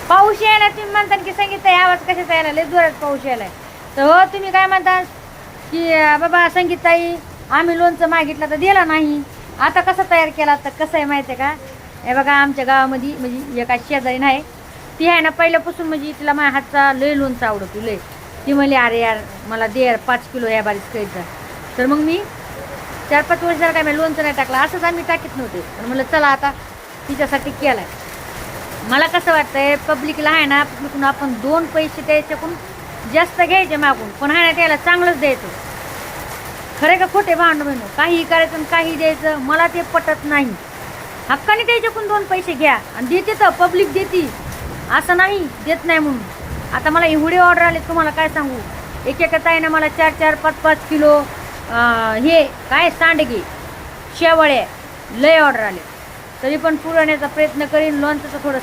पाऊस यायला तुम्ही म्हणता की संगीता आवाज कशाचा यायला लय जोरात पाऊस यायलाय. तर हो तुम्ही काय म्हणता की बाबा संगीताई आम्ही लोणचं मागितलं तर दिला नाही. आता कसा तयार केला तर कसं आहे माहिती आहे का. हे बघा आमच्या गावामध्ये म्हणजे एका शेजारी नाही ती आहे ना पहिल्यापासून म्हणजे तिला माझ्या हातचा लय लोणचं आवडतो लय. ती म्हणली अरे यार मला दे यार 5 किलो ह्या बारीच खायचा. तर मग मी 4-5 वर्ष जर काय मी लोणचं नाही टाकलं असंच आम्ही टाकीत नव्हते. पण म्हणलं चला आता तिच्यासाठी केलाय. मला कसं वाटतंय पब्लिकला आहे ना पब्लिकून आपण 2 पैसे द्यायच्याकडून जास्त घ्यायचे मागून पण आहे ना त्याला चांगलंच द्यायचं. खरे का खोटे भांड म्हणून काही करायचं आणि काही द्यायचं मला ते पटत नाही. हक्काने त्याच्याकडून 2 पैसे घ्या आणि देते तर पब्लिक देते असं नाही देत नाही म्हणून. आता मला एवढे ऑर्डर आले तुम्हाला काय सांगू. एकेका ताईनं मला 4-4, 5-5 किलो हे काय सांडगे शेवळे लय ऑर्डर आले. तरी पण पुरवण्याचा प्रयत्न करीन. लोणचं थोडं